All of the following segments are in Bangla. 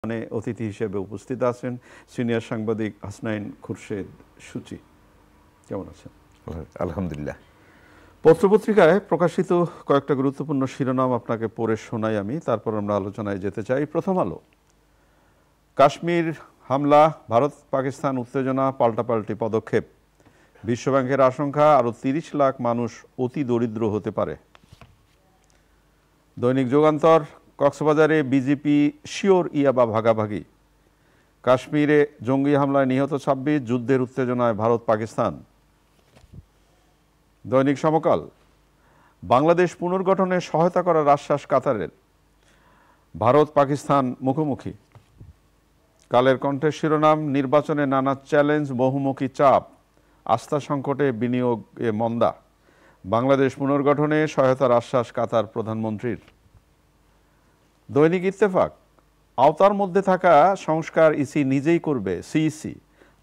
মানে অতিথি হিসেবে উপস্থিত আছেন সিনিয়র সাংবাদিক হাসনাইন খুরশেদ সূচি। কেমন আছেন? আলহামদুলিল্লাহ। পত্রপত্রিকায় প্রকাশিত কয়েকটা গুরুত্বপূর্ণ শিরোনাম আপনাকে পড়ে শোনাই আমি, তারপর আমরা আলোচনায় যেতে চাই। প্রথম আলো, কাশ্মীর হামলা, ভারত পাকিস্তান উত্তেজনা, পাল্টাপাল্টি পদক্ষেপ, বিশ্বব্যাংকের আশঙ্কা আরও ৩০ লাখ মানুষ অতি দরিদ্র হতে পারে। দৈনিক যুগান্তর, কক্সবাজারে বিজেপি শিওর ইয়াবা ভাগাভাগি, কাশ্মীরে জঙ্গি হামলায় নিহত ২৬, যুদ্ধের উত্তেজনায় ভারত পাকিস্তান। দৈনিক সমকাল, বাংলাদেশ পুনর্গঠনে সহায়তা করার আশ্বাস কাতারের, ভারত পাকিস্তান মুখোমুখি। কালের কণ্ঠের শিরোনাম, নির্বাচনে নানা চ্যালেঞ্জ, বহুমুখী চাপ, আস্থা সংকটে বিনিয়োগে মন্দা, বাংলাদেশ পুনর্গঠনে সহায়তার আশ্বাস কাতার প্রধানমন্ত্রীর। দৈনিক ইত্তেফাক, আওতার মধ্যে থাকা সংস্কার ইসি নিজেই করবে, সিইসি,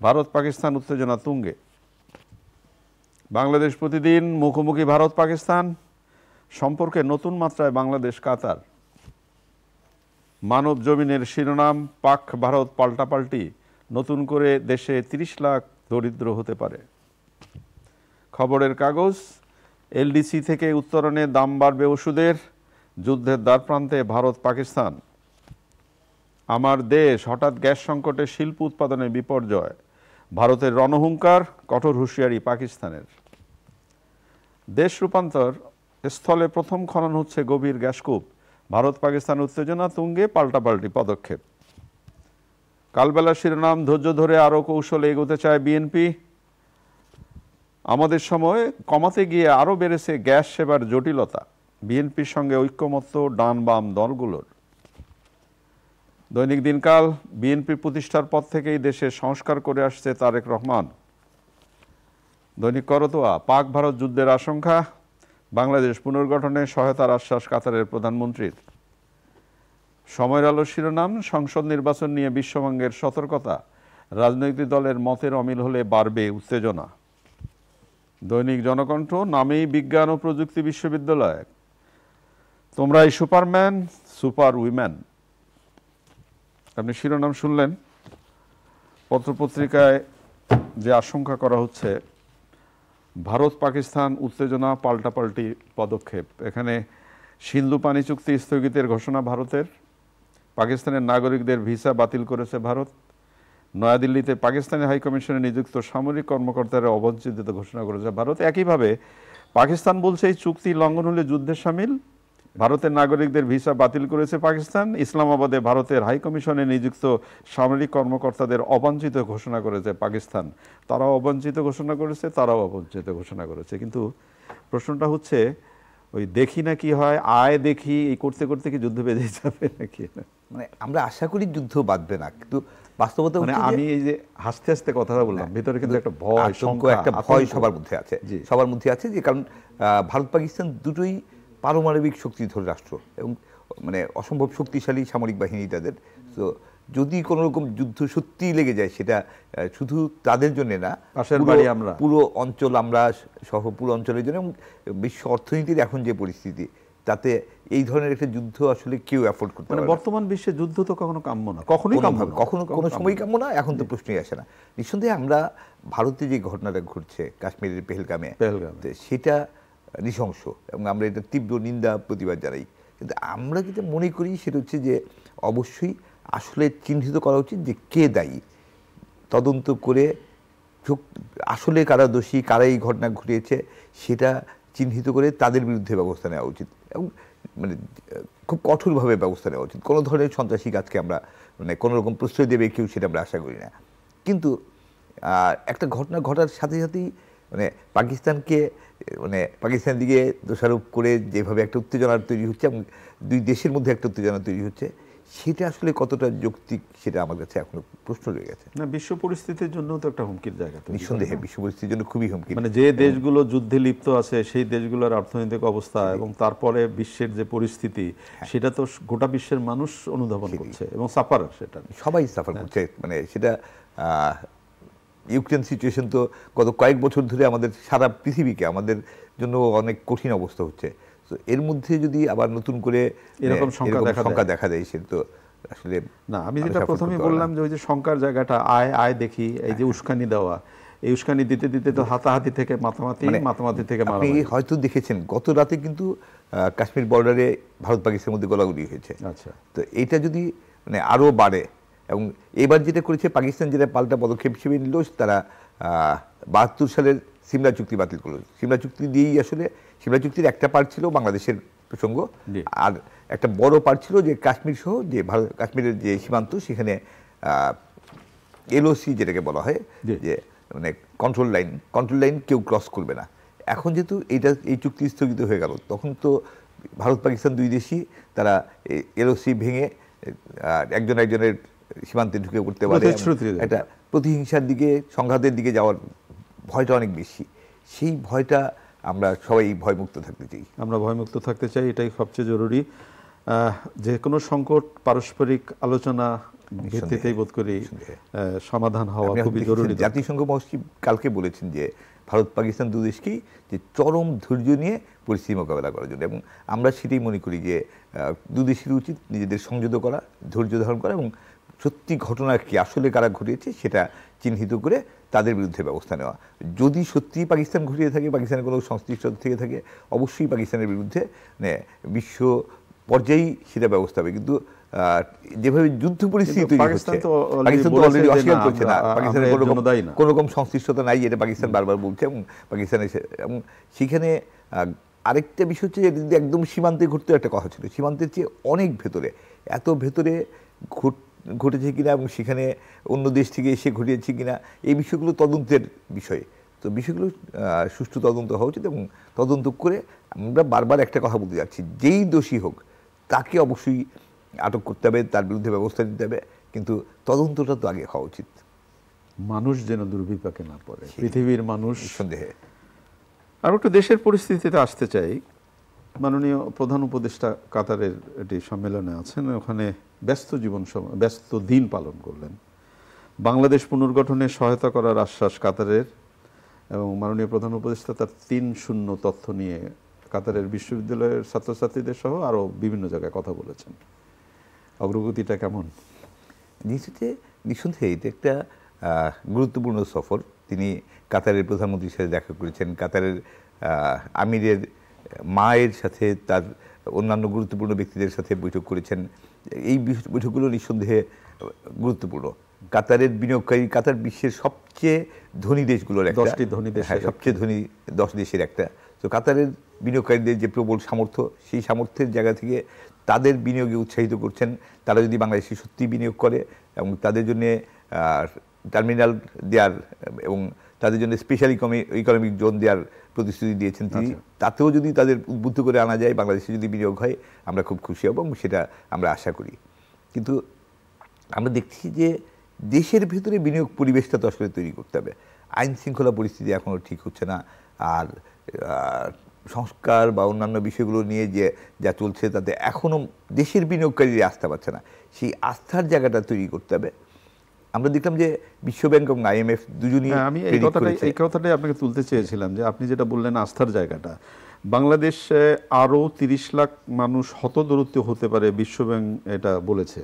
ভারত পাকিস্তান উত্তেজনা তুঙ্গে। বাংলাদেশ প্রতিদিন, মুখোমুখি ভারত পাকিস্তান, সম্পর্কে নতুন মাত্রায় বাংলাদেশ কাতার। মানব জমিনের শিরোনাম, পাক ভারত পাল্টাপাল্টি, নতুন করে দেশে ৩০ লাখ দরিদ্র হতে পারে। খবরের কাগজ, এলডিসি থেকে উত্তরণে দাম বাড়বে ওষুধের, যুদ্ধের দ্বারপ্রান্তে ভারত পাকিস্তান। আমার দেশ, হঠাৎ গ্যাস সংকটে শিল্প উৎপাদনে বিপর্যয়, ভারতের রণহুঙ্কার, কঠোর হুঁশিয়ারি পাকিস্তানের। দেশ রূপান্তর, স্থলে প্রথম খনন হচ্ছে গভীর গ্যাসকূপ, ভারত পাকিস্তান উত্তেজনা তুঙ্গে, পাল্টাপাল্টি পদক্ষেপ। কালবেলা শিরোনাম, ধৈর্য ধরে আরও কৌশলে এগোতে চায় বিএনপি, আমাদের সময় কমাতে গিয়ে আরও বেড়েছে গ্যাস সেবার জটিলতা, বিএনপির সঙ্গে ঐক্যমত্য ডান বাম দলগুলোর। দৈনিক দিনকাল, বিএনপি প্রতিষ্ঠার পর থেকেই দেশে সংস্কার করে আসছে তারেক রহমান। দৈনিক করতোয়া, পাক ভারত যুদ্ধের আশঙ্কা, বাংলাদেশ পুনর্গঠনে সহায়তার আশ্বাস কাতারের প্রধানমন্ত্রীর। সময়ের আলো শিরোনাম, সংসদ নির্বাচন নিয়ে বিশ্বব্যাংকের সতর্কতা, রাজনৈতিক দলের মতের অমিল হলে বাড়বে উত্তেজনা। দৈনিক জনকণ্ঠ, নামেই বিজ্ঞান ও প্রযুক্তি বিশ্ববিদ্যালয়, তোমরাই সুপারম্যান সুপার উইম্যান। আপনি শিরোনাম শুনলেন। পত্রপত্রিকায় যে আশঙ্কা করা হচ্ছে, ভারত পাকিস্তান উত্তেজনা, পাল্টাপাল্টি পদক্ষেপ, এখানে সিন্ধু পানি চুক্তি স্থগিতের ঘোষণা ভারতের, পাকিস্তানের নাগরিকদের ভিসা বাতিল করেছে ভারত, নয়াদিল্লিতে পাকিস্তানি হাইকমিশনে নিযুক্ত সামরিক কর্মকর্তারা অবঞ্চিত ঘোষণা করেছে ভারত। একইভাবে পাকিস্তান বলছে এই চুক্তি লঙ্ঘন হলে যুদ্ধে সামিল, ভারতের নাগরিকদের ভিসা বাতিল করেছে পাকিস্তান, ইসলামাবাদে ভারতের হাইকমিশনে নিযুক্ত সামরিক কর্মকর্তাদের অবাঞ্ছিত ঘোষণা করেছে পাকিস্তান। তারাও অবাঞ্ছিত ঘোষণা করেছে, তারাও অবাঞ্ছিত ঘোষণা করেছে। কিন্তু প্রশ্নটা হচ্ছে, ওই দেখি না কি হয়, আয় দেখি, এই করতে করতে কি যুদ্ধ বেঁধে যাবে নাকি? মানে আমরা আশা করি যুদ্ধ বাঁধবে না, কিন্তু বাস্তবতা মানে আমি এই যে হাসতে হাসতে কথাটা বললাম, ভিতরে কিন্তু একটা ভয়, একটা ভয় সবার মধ্যে আছে, সবার মধ্যে আছে। যে কারণ ভারত পাকিস্তান দুটোই পারমাণবিক শক্তিধর রাষ্ট্র এবং মানে অসম্ভব শক্তিশালী সামরিক বাহিনী তাদের। তো যদি কোনো রকম যুদ্ধ সত্যিই লেগে যায়, সেটা শুধু তাদের জন্য না, পুরো অঞ্চল, আমরা সহ পুরো অঞ্চলের জন্য, এবং বিশ্ব অর্থনীতির এখন যে পরিস্থিতি, তাতে এই ধরনের একটা যুদ্ধ আসলে কেউ অ্যাফোর্ড করতে পারে না। বর্তমান বিশ্বে যুদ্ধ তো কখনো কাম্য না, কখনোই কাম্য না, কোনো সময় কাম্য না, এখন তো প্রশ্নই আসে না। নিঃসন্দেহে আমরা ভারতে যে ঘটনাটা ঘটছে কাশ্মীরের পেহেলগামে, সেটা নৃশংস এবং আমরা এটা তীব্র নিন্দা প্রতিবাদ জানাই। কিন্তু আমরা যেটা মনে করি সেটা হচ্ছে যে অবশ্যই আসলে চিহ্নিত করা উচিত যে কে দায়ী, তদন্ত করে আসলে কারা দোষী, কারা এই ঘটনা ঘটিয়েছে সেটা চিহ্নিত করে তাদের বিরুদ্ধে ব্যবস্থা নেওয়া উচিত এবং মানে খুব কঠোরভাবে ব্যবস্থা নেওয়া উচিত। কোনো ধরনের সন্ত্রাসী কাজকে আমরা মানে কোনো রকম প্রশ্রয় দেবে কেউ, সেটা আমরা আশা করি না। কিন্তু একটা ঘটনা ঘটার সাথে সাথেই মানে পাকিস্তানকে মানে পাকিস্তান দিকে দোষারোপ করে যেভাবে একটা উত্তেজনা তৈরি হচ্ছে এবং দুই দেশের মধ্যে একটা উত্তেজনা তৈরি হচ্ছে, সেটা আসলে কতটা যৌক্তিক সেটা আমার কাছে এখনো প্রশ্ন রয়ে গেছে। না, বিশ্ব পরিস্থিতির জন্য তো একটা হুমকির জায়গা। নিঃসন্দেহে বিশ্ব পরিস্থিতির জন্য খুবই হুমকি। মানে যে দেশগুলো যুদ্ধে লিপ্ত আছে সেই দেশগুলোর অর্থনৈতিক অবস্থা এবং তারপরে বিশ্বের যে পরিস্থিতি, সেটা তো গোটা বিশ্বের মানুষ অনুধাবন করছে এবং সাফার, সেটা সবাই সাফার করছে। মানে সেটা ইউক্রেন সিচুয়েশন তো গত কয়েক বছর ধরে আমাদের সারা পৃথিবীকে, আমাদের জন্য অনেক কঠিন অবস্থা হচ্ছে। তো এর মধ্যে যদি আবার নতুন করে এরকম সংখ্যা দেখা দেয়, সে তো আসলে না, আমি যেটা প্রথমেই বললাম যে ওই যে শঙ্কার জায়গাটা আয় আয় দেখি, এই যে উস্কানি দেওয়া, এই উস্কানি দিতে দিতে তো হাতাহাতি থেকে মাতামাতি থেকে আপনি মারামারি। হয়তো দেখেছেন গত রাতে কিন্তু কাশ্মীর বর্ডারে ভারত পাকিস্তানের মধ্যে গোলাগুলি হয়েছে। আচ্ছা, তো এটা যদি মানে আরও বাড়ে, এবং এবার যেটা করেছে পাকিস্তান, যেটা পাল্টা পদক্ষেপ হিসেবে নিল, তারা 72 সালের সিমলা চুক্তি বাতিল করলো। সিমলা চুক্তি দিয়েই আসলে, সিমলা চুক্তির একটা পার্ট ছিল বাংলাদেশের প্রসঙ্গ, আর একটা বড় পার্ট ছিল যে কাশ্মীর সহ যে ভারত কাশ্মীরের যে সীমান্ত, সেখানে এলওসি যেটাকে বলা হয়, যে মানে কন্ট্রোল লাইন কেউ ক্রস করবে না। এখন যেহেতু এই চুক্তি স্থগিত হয়ে গেল, তখন তো ভারত পাকিস্তান দুই দেশই তারা এলওসি ভেঙে একজন একজনের সীমান্তে ঢুকে পড়তে পারে, একটা প্রতিহিংসার দিকে, সংঘাতের দিকে যাওয়ার ভয়টা অনেক বেশি। সেই ভয়টা আমরা সবাই ভয়মুক্ত থাকতে চাই। আমরা ভয়মুক্ত থাকতে চাই, এটাই সবচেয়ে জরুরি। যে কোনো সংকট পারস্পরিক আলোচনা ভিত্তিতেই বোধ করি সমাধান হওয়া খুবই জরুরি। জাতিসংঘ মহাসচিব কালকে বলেছেন যে ভারত পাকিস্তান দু দেশকেই যে চরম ধৈর্য নিয়ে পরিস্থিতি মোকাবেলা করার জন্য, এবং আমরা সেটাই মনে করি যে দু দেশের উচিত নিজেদের সংযত করা, ধৈর্য ধারণ করা, এবং সত্যি ঘটনা কি আসলে কারা ঘটিয়েছে সেটা চিহ্নিত করে তাদের বিরুদ্ধে ব্যবস্থা নেওয়া। যদি সত্যি পাকিস্তান ঘটিয়ে থাকে, পাকিস্তানের কোনো সংশ্লিষ্টতা থেকে থাকে, অবশ্যই পাকিস্তানের বিরুদ্ধে মানে বিশ্ব পর্যায়েই সেটা ব্যবস্থা হবে। কিন্তু যেভাবে যুদ্ধ পরিস্থিতি তৈরি হচ্ছে, পাকিস্তান তো অলরেডি অস্বীকার করছে না পাকিস্তানের কোনো রকম সংশ্লিষ্টতা নাই, এটা পাকিস্তান বারবার বলছে, এবং পাকিস্তানের, এবং সেখানে আরেকটা বিষয় হচ্ছে যে একদম সীমান্তে ঘটতে একটা কথা ছিল, সীমান্তের চেয়ে অনেক ভেতরে, এত ভেতরে ঘটেছে কিনা, এবং সেখানে অন্য দেশ থেকে এসে ঘটিয়েছে কিনা, এই বিষয়গুলো তদন্তের বিষয়। তো বিষয়গুলো সুষ্ঠু তদন্ত হওয়া উচিত, এবং তদন্ত করে আমরা বারবার একটা কথা বলতে যাচ্ছি, যেই দোষী হোক তাকে অবশ্যই আটক করতে হবে, তার বিরুদ্ধে ব্যবস্থা নিতে হবে, কিন্তু তদন্তটা তো আগে হওয়া উচিত। মানুষ যেন দুর্বিপাকে না পড়ে, পৃথিবীর মানুষ। সন্দেহে। আর একটা দেশের পরিস্থিতিতে আসতে চাই। মাননীয় প্রধান উপদেষ্টা কাতারের এটি সম্মেলনে আছেন, ওখানে ব্যস্ত দিন পালন করলেন। বাংলাদেশ পুনর্গঠনে সহায়তা করার আশ্বাস কাতারের, এবং মাননীয় প্রধান উপদেষ্টা তার 3-0 তথ্য নিয়ে কাতারের বিশ্ববিদ্যালয়ের ছাত্রছাত্রীদের সহ আরও বিভিন্ন জায়গায় কথা বলেছেন। অগ্রগতিটা কেমন? নিঃসন্দেহে এটা একটা গুরুত্বপূর্ণ সফর। তিনি কাতারের প্রধানমন্ত্রীর সাথে দেখা করেছেন, কাতারের আমিরের মায়ের সাথে, তার অন্যান্য গুরুত্বপূর্ণ ব্যক্তিদের সাথে বৈঠক করেছেন। এই বৈঠকগুলো নিঃসন্দেহে গুরুত্বপূর্ণ। কাতারের বিনিয়োগকারী, কাতার বিশ্বের সবচেয়ে ধনী দেশগুলোর একটা, সবচেয়ে ধনী 10 দেশের একটা। তো কাতারের বিনিয়োগকারীদের যে প্রবল সামর্থ্য, সেই সামর্থ্যের জায়গা থেকে তাদের বিনিয়োগে উৎসাহিত করছেন। তারা যদি বাংলাদেশে সত্যি বিনিয়োগ করে, এবং তাদের জন্য টার্মিনাল দেওয়ার, এবং তাদের জন্য স্পেশাল ইকোনমিক জোন দেওয়ার প্রতিশ্রুতি দিয়েছেন তিনি। তাতেও যদি তাদের উদ্বুদ্ধ করে আনা যায়, বাংলাদেশে যদি বিনিয়োগ হয়, আমরা খুব খুশি হব, এবং সেটা আমরা আশা করি। কিন্তু আমরা দেখছি যে দেশের ভিতরে বিনিয়োগ পরিবেশটা তো আসলে তৈরি করতে হবে। আইন শৃঙ্খলা পরিস্থিতি এখনও ঠিক হচ্ছে না, আর সংস্কার বা অন্যান্য বিষয়গুলো নিয়ে যে যা চলছে, তাতে এখনও দেশের বিনিয়োগকারীরা আস্থা পাচ্ছে না। সেই আস্থার জায়গাটা তৈরি করতে হবে। আমরা দেখলাম যে বিশ্বব্যাংক এবং IMF দুজনই, আমি এই কথাটাই আপনাকে তুলতে চেয়েছিলাম, যে আপনি যেটা বললেন আস্থার জায়গাটা, বাংলাদেশে আরও 30 লাখ মানুষ হতদরিদ্র হতে পারে, বিশ্বব্যাংক এটা বলেছে।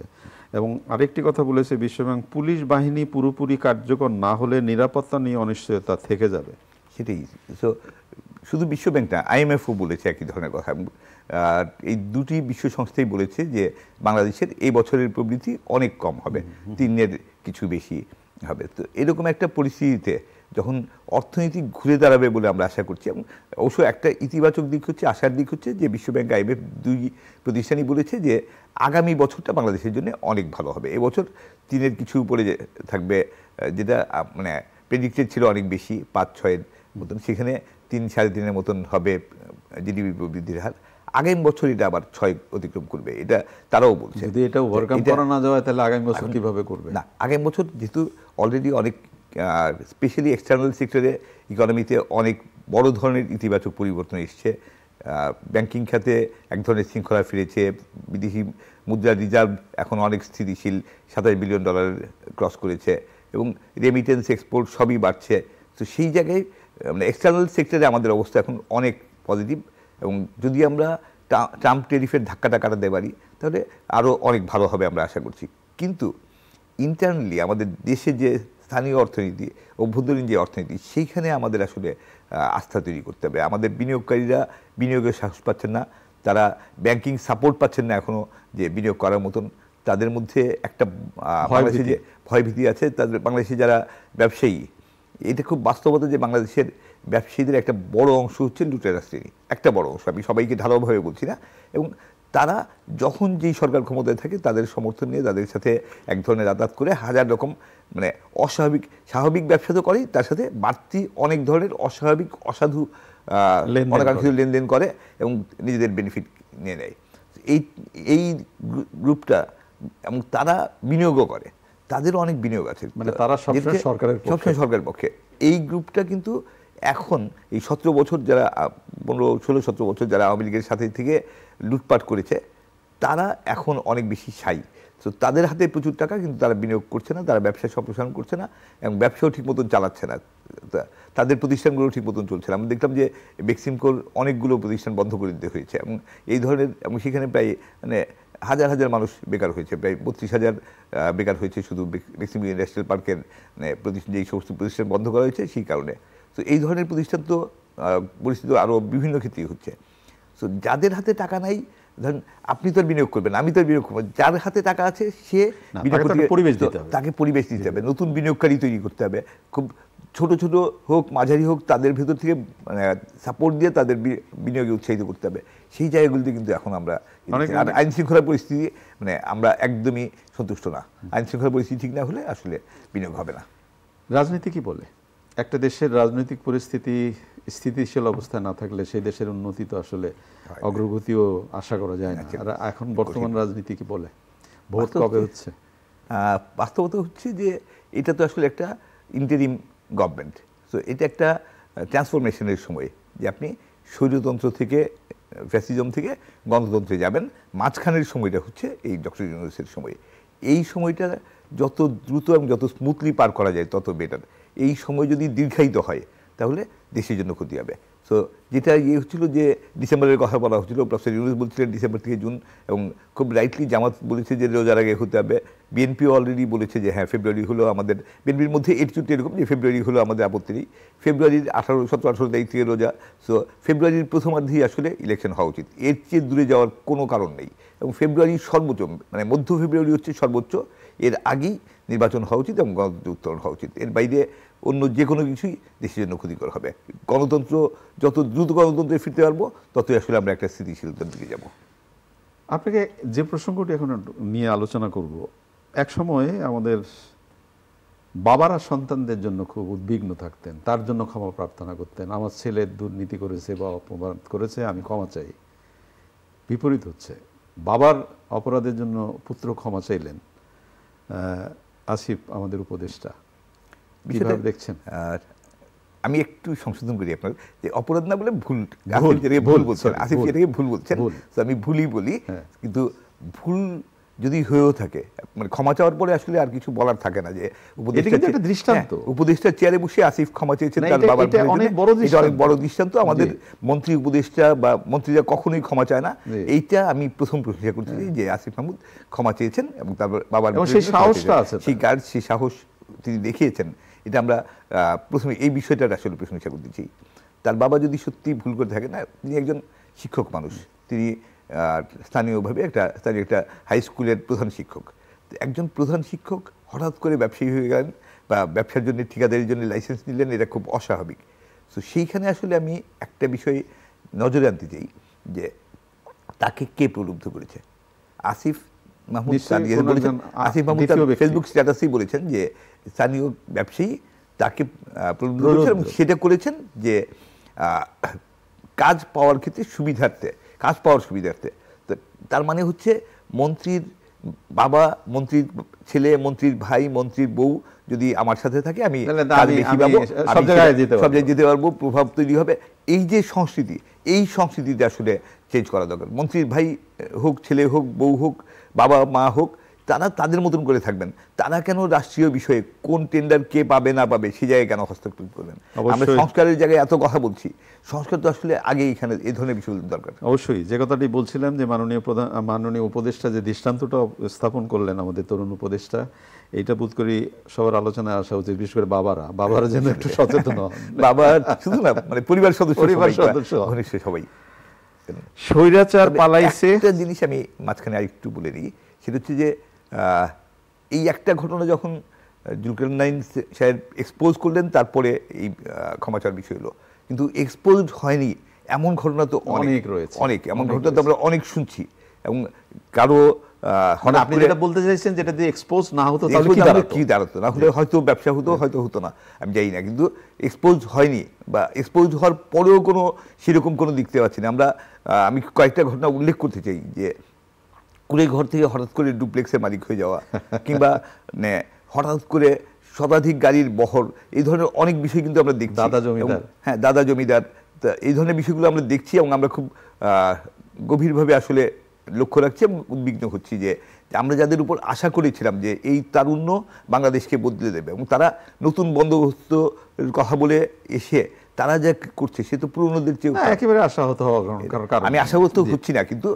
এবং আরেকটি কথা বলেছে বিশ্বব্যাংক, পুলিশ বাহিনী পুরোপুরি কার্যকর না হলে নিরাপত্তা নিয়ে অনিশ্চয়তা থেকে যাবে। সেটাই। শুধু বিশ্বব্যাংক না, IMFও বলেছে একই ধরনের কথা। এই দুটি বিশ্ব সংস্থাই বলেছে যে বাংলাদেশের এই বছরের প্রবৃদ্ধি অনেক কম হবে, 3-এর কিছু বেশি হবে। তো এরকম একটা পরিস্থিতিতে যখন অর্থনীতি ঘুরে দাঁড়াবে বলে আমরা আশা করছি, এবং অবশ্য একটা ইতিবাচক দিক হচ্ছে, আশার দিক হচ্ছে যে বিশ্বব্যাংক IMF দুই প্রতিষ্ঠানই বলেছে যে আগামী বছরটা বাংলাদেশের জন্য অনেক ভালো হবে। এবছর 3-এর কিছু উপরে থাকবে, যেটা মানে প্রেডিক্টেড ছিল অনেক বেশি, 5-6-এর মতন, সেখানে 3-3.5-এর মতন হবে জিডিপি প্রবৃদ্ধির হার। আগামী বছর এটা আবার 6 অতিক্রম করবে, এটা তারাও বলছে। যদি এটা ওভারকাম করা না যায়, তাহলে আগামী বছর কিভাবে করবে? না, আগামী বছর যেহেতু অলরেডি অনেক স্পেশালি এক্সটার্নাল সেক্টরে, ইকোনমিতে অনেক বড় ধরনের ইতিবাচক পরিবর্তন এসছে। ব্যাংকিং খাতে এক ধরনের শৃঙ্খলা ফিরেছে, বিদেশি মুদ্রার রিজার্ভ এখন অনেক স্থিতিশীল, $27 বিলিয়ন ক্রস করেছে, এবং রেমিটেন্স, এক্সপোর্ট সবই বাড়ছে। তো সেই জায়গায় মানে এক্সটার্নাল সেক্টরে আমাদের অবস্থা এখন অনেক পজিটিভ, এবং যদি আমরা ট্রাম্প টেরিফের ধাক্কাটা কাটাতে পারি, তাহলে আরও অনেক ভালো হবে আমরা আশা করছি। কিন্তু ইন্টারনালি আমাদের দেশে যে স্থানীয় অর্থনীতি, অভ্যন্তরীণ যে অর্থনীতি, সেইখানে আমাদের আসলে আস্থা তৈরি করতে হবে। আমাদের বিনিয়োগকারীরা বিনিয়োগের সাহস পাচ্ছেন না, তারা ব্যাংকিং সাপোর্ট পাচ্ছেন না এখনো যে বিনিয়োগ করার মতন। তাদের মধ্যে একটা বাংলাদেশে যে ভয়ভীতি আছে, তাদের বাংলাদেশে যারা ব্যবসায়ী, এটা খুব বাস্তবতা যে বাংলাদেশের ব্যবসায়ীদের একটা বড় অংশ হচ্ছে লুটেরা শ্রেণী, একটা বড় অংশ, আমি সবাইকে ঢালাওভাবে বলছি না। এবং তারা যখন যেই সরকার ক্ষমতায় থাকে তাদের সমর্থন নিয়ে তাদের সাথে এক ধরনের আদাত করে হাজার রকম মানে স্বাভাবিক ব্যবসা তো করেই, তার সাথে বাড়তি অনেক ধরনের অস্বাভাবিক অসাধু অনাকাঙ্ক্ষিত লেনদেন করে এবং নিজেদের বেনিফিট নিয়ে নেয়। এই গ্রুপটা, এবং তারা বিনিয়োগও করে, তাদেরও অনেক বিনিয়োগ আছে, মানে তারা সবসময় সরকারের পক্ষে। এই গ্রুপটা কিন্তু এখন এই 17 বছর যারা 15-16-17 বছর যারা আওয়ামী লীগের সাথে থেকে লুটপাট করেছে, তারা এখন অনেক বেশি সাই। তো তাদের হাতে প্রচুর টাকা, কিন্তু তারা বিনিয়োগ করছে না, তারা ব্যবসা সম্প্রসারণ করছে না এবং ব্যবসাও ঠিক মতন চালাচ্ছে না, তাদের প্রতিষ্ঠানগুলো ঠিক মতন চলছে না। আমরা দেখলাম যে বেক্সিমকোর অনেকগুলো প্রতিষ্ঠান বন্ধ করে দিতে হয়েছে এবং এই ধরনের, এবং সেখানে প্রায় মানে হাজার হাজার মানুষ বেকার হয়েছে, প্রায় 32,000 বেকার হয়েছে শুধু বেক্সিমকো ইন্ডাস্ট্রিয়াল পার্কের যেই সমস্ত প্রতিষ্ঠান বন্ধ করা হয়েছে সেই কারণে। তো এই ধরনের প্রতিষ্ঠান তো পরিস্থিতি আরও বিভিন্ন ক্ষেত্রেই হচ্ছে। তো যাদের হাতে টাকা নাই, ধরেন আপনি তো বিনিয়োগ করবেন, আমি তো বিনিয়োগ করবো, যার হাতে টাকা আছে সে তাকে পরিবেশ দিতে হবে, নতুন বিনিয়োগকারী তৈরি করতে হবে, খুব ছোট ছোট হোক মাঝারি হোক, তাদের ভেতর থেকে মানে সাপোর্ট দিয়ে তাদের বিনিয়োগে উৎসাহিত করতে হবে। সেই জায়গাগুলিতে কিন্তু এখন আমরা আইন শৃঙ্খলা পরিস্থিতি মানে আমরা একদমই সন্তুষ্ট না। আইন শৃঙ্খলা পরিস্থিতি ঠিক না হলে আসলে বিনিয়োগ হবে না। রাজনীতি কি বলে? একটা দেশের রাজনৈতিক পরিস্থিতি স্থিতিশীল অবস্থায় না থাকলে সেই দেশের উন্নতি তো আসলে অগ্রগতিও আশা করা যায় না। আর এখন বর্তমান রাজনীতি কি বলে? ভোট কবে হচ্ছে? বাস্তবতা হচ্ছে যে এটা তো আসলে একটা ইন্টারিম গভর্নমেন্ট, তো এটা একটা ট্রান্সফরমেশনের সময়, যে আপনি স্বৈরতন্ত্র থেকে ফ্যাসিজম থেকে গণতন্ত্রে যাবেন, মাঝখানের সময়টা হচ্ছে এই ডক্টর ইউনূসের সময়। এই সময়টা যত দ্রুত এবং যত স্মুথলি পার করা যায় তত বেটার। এই সময় যদি দীর্ঘায়িত হয় তাহলে দেশের জন্য ক্ষতি হবে। সো যেটা হচ্ছিল যে ডিসেম্বরের কথা বলা হচ্ছিল, প্রফেসর ইউনূস বলছিলেন ডিসেম্বর থেকে জুন, এবং খুব রাইটলি জামাত বলেছে যে রোজার আগে হতে হবে, বিএনপি অলরেডি বলেছে যে হ্যাঁ ফেব্রুয়ারি হলো আমাদের, বিএনপির মধ্যে এটুটি এরকম যে ফেব্রুয়ারি হলো আমাদের আপত্তি নেই, ফেব্রুয়ারির 17-18 তারিখ থেকে রোজা, সো ফেব্রুয়ারির প্রথমার্ধেই আসলে ইলেকশন হওয়া উচিত, এর চেয়ে দূরে যাওয়ার কোনো কারণ নেই। এবং ফেব্রুয়ারি সর্বোচ্চ, মানে মধ্য ফেব্রুয়ারি হচ্ছে সর্বোচ্চ, এর আগেই নির্বাচন হওয়া উচিত এবং গণতন্ত্র উত্তরণ হওয়া উচিত। এর বাইরে অন্য যে কোনো কিছুই দেশের জন্য ক্ষতিকর হবে। গণতন্ত্র যত দ্রুত গণতন্ত্রে ফিরতে পারবো ততই আসলে আমরা একটা স্থিতিশীলতার দিকে যাব। আপনাকে যে প্রসঙ্গটি এখন নিয়ে আলোচনা করব, এক সময়ে আমাদের বাবারা সন্তানদের জন্য খুব উদ্বিগ্ন থাকতেন, তার জন্য ক্ষমা প্রার্থনা করতেন, আমার ছেলে দুর্নীতি করেছে বা অপরাধ করেছে আমি ক্ষমা চাই। বিপরীত হচ্ছে, বাবার অপরাধের জন্য পুত্র ক্ষমা চাইলেন। আসিফ আমাদের উপদেষ্টা, কিভাবে দেখছেন? আমি একটু সংশোধন করি আপনার, যে অপরাধ না বলে ভুল, ভুল বলছেন, আসিফ এটাকে ভুল বলছেন, আমি ভুলই বলি। কিন্তু ভুল যদি হয়েও থাকে, মানে ক্ষমা চাওয়ার পরে আসলে আর কিছু বলার থাকে না। যে উপদেষ্টার চেয়ারে বসে আসিফ ক্ষমা চেয়েছেন তার বাবার, অনেক বড় দৃষ্টান্ত। আমাদের মন্ত্রী উপদেষ্টা বা মন্ত্রীরা কখনোই ক্ষমা চায় না, এইটা আমি প্রথম প্রশংসা করছি যে আসিফ মাহমুদ ক্ষমা চেয়েছেন এবং তার বাবার সেই সাহসটা আছে, সেই সাহস তিনি দেখিয়েছেন। এটা আমরা প্রথমে এই বিষয়টার আসলে প্রশংসা করতেছি। তার বাবা যদি সত্যি ভুল করে থাকে না, তিনি একজন শিক্ষক মানুষ, তিনি স্থানীয়ভাবে স্থানীয় একটা হাই স্কুলের প্রধান শিক্ষক। একজন প্রধান শিক্ষক হঠাৎ করে ব্যবসায়ী হয়ে গেলেন বা ব্যবসার জন্য ঠিকাদারির জন্য লাইসেন্স নিলেন, এটা খুব অস্বাভাবিক। তো সেইখানে আসলে আমি একটা বিষয় নজরে আনতে চাই যে তাকে কে প্রলুব্ধ করেছে। আসিফ মাহমুদ ফেসবুক স্ট্যাটাসেই বলেছেন যে স্থানীয় ব্যবসায়ী তাকে প্রলুব্ধ করেছেন এবং সেটা করেছেন যে কাজ পাওয়ার ক্ষেত্রে সুবিধার্থে, কাজ পাওয়ার সুবিধার্থে। তো তার মানে হচ্ছে মন্ত্রীর বাবা, মন্ত্রীর ছেলে, মন্ত্রীর ভাই, মন্ত্রীর বউ যদি আমার সাথে থাকে আমি সব জায়গায় যেতে পারবো, প্রভাব তৈরি হবে। এই যে সংস্কৃতি, এই সংস্কৃতিতে আসলে চেঞ্জ করা দরকার। মন্ত্রীর ভাই হোক, ছেলে হোক, বউ হোক, বাবা মা হোক, তারা তাদের মতন করে থাকবেন। তারা কেন রাষ্ট্রীয় বিষয়ে কোন টেন্ডার কে পাবে না পাবে সেই জায়গায় কেন হস্তক্ষেপ করবেন? আমরা সংস্কারের জায়গায় এত কথা বলছি, সংস্কার তো আসলে আগে এখানে এই ধরনের বিষয়গুলো দরকার। অবশ্যই যে কথাটি বলছিলাম যে মাননীয় উপদেষ্টা যে দৃষ্টান্তটা স্থাপন করলেন, আমাদের তরুণ উপদেষ্টা, এইটা বোধ করি সবার আলোচনায় আসা উচিত, বিশেষ করে বাবারা যেন একটু সচেতন হন। বাবা শুধু না, মানে পরিবার সদস্য সবাই। স্বৈরাচার পালাইছে। একটা জিনিস আমি মাঝখানে আরেকটু বলে দিই, সেটা হচ্ছে যে এই একটা ঘটনা যখন জুলকারনাইন সাহেব এক্সপোজ করলেন, তারপরে এই ক্ষমা চাওয়ার বিষয় হলো, কিন্তু এক্সপোজ হয়নি এমন ঘটনা তো অনেক রয়েছে, অনেক এমন ঘটনা তো আমরা অনেক শুনছি। এবং কারো আপনি যেটা বলতে চাইছেন, যেটা দিয়ে এক্সপোজ না হতো তাহলে কি দাঁড়াতো, না হলে হয়তো ব্যবসা হতো, হয়তো হতো না, আমি জানি না। কিন্তু এক্সপোজ হয়নি, বা এক্সপোজ হওয়ার পরেও কোনো সেরকম কোনো দেখতে পাচ্ছি না আমরা। আমি কয়েকটা ঘটনা উল্লেখ করতে চাই, যে কুড়ে ঘর থেকে হঠাৎ করে ডুপ্লেক্সের মালিক হয়ে যাওয়া, কিংবা হঠাৎ করে শতাধিক গাড়ির বহর, এই ধরনের অনেক বিষয় কিন্তু আমরা দেখছি। দাদা জমিদার, হ্যাঁ দাদা জমিদার, এই ধরনের বিষয়গুলো আমরা দেখছি, এবং আমরা খুব গভীরভাবে আসলে লক্ষ্য রাখছি এবং উদ্বিগ্ন হচ্ছি যে আমরা যাদের উপর আশা করেছিলাম যে এই তারুণ্য বাংলাদেশকে বদলে দেবে, এবং তারা নতুন বন্দোবস্ত কথা বলে এসে তারা যা করছে সে তো পুরনোদের চেয়ে একেবারে আশাহত হওয়া। আমি আশাহত হচ্ছি না, কিন্তু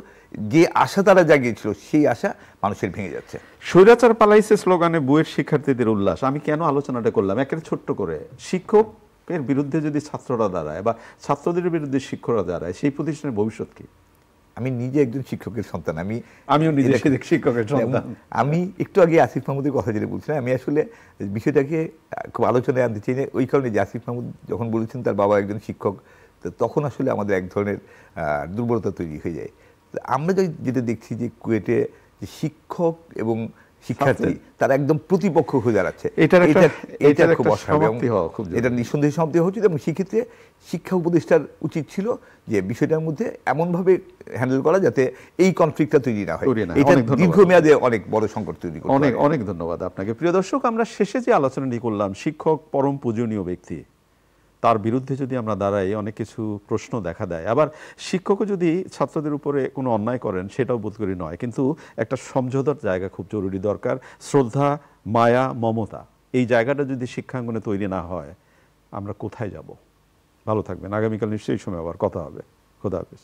যে আশা তারা জাগিয়েছিল সেই আশা মানুষের ভেঙে যাচ্ছে। স্বৈরাচার পালাইছে স্লোগানে বুয়েট শিক্ষার্থীদের উল্লাস। আমি কেন আলোচনাটা করলাম, একেবারে ছোট্ট করে, শিক্ষকের বিরুদ্ধে যদি ছাত্ররা দাঁড়ায় বা ছাত্রদের বিরুদ্ধে শিক্ষকরা দাঁড়ায়, সেই প্রতিষ্ঠানের ভবিষ্যৎ কি? আমি নিজে একজন শিক্ষকের সন্তান, আমিও নিজে শিক্ষকের সন্তান। আমি একটু আগে আসিফ মাহমুদের কথা যেটা বলছিলাম, আমি আসলে বিষয়টাকে খুব আলোচনায় আনতে চাই না, ওই কারণে যে আসিফ মাহমুদ যখন বলেছেন তার বাবা একজন শিক্ষক, তখন আসলে আমাদের এক ধরনের দুর্বলতা তৈরি হয়ে যায়। আমরা যেটা দেখছি যে কুয়েটে যে শিক্ষক এবং শিক্ষার্থী তারা একদম প্রতিপক্ষ হয়ে দাঁড়াচ্ছে, এটা খুব অস্বাভাবিক, এটা নিঃসন্দেহে সমাপ্তি হচ্ছে। এবং সেক্ষেত্রে শিক্ষা উপদেষ্টার উচিত ছিল যে বিষয়টার মধ্যে এমনভাবে হ্যান্ডেল করা যাতে এই কনফ্লিক্টটা তৈরি না হয়, এটা দীর্ঘমেয়াদে অনেক বড় সংকট তৈরি করে। অনেক অনেক ধন্যবাদ আপনাকে। প্রিয় দর্শক, আমরা শেষে যে আলোচনাটি করলাম, শিক্ষক পরম পূজনীয় ব্যক্তি, তার বিরুদ্ধে যদি আমরা দাঁড়াই অনেক কিছু প্রশ্ন দেখা দেয়। আবার শিক্ষকও যদি ছাত্রদের উপরে কোনো অন্যায় করেন সেটাও বোধ করি নয়, কিন্তু একটা সমঝোতার জায়গা খুব জরুরি দরকার। শ্রদ্ধা, মায়া, মমতা, এই জায়গাটা যদি শিক্ষাঙ্গনে তৈরি না হয় আমরা কোথায় যাব? ভালো থাকবেন। আগামীকাল নিশ্চয়ই সময় আবার কথা হবে। খোদা হাফেজ।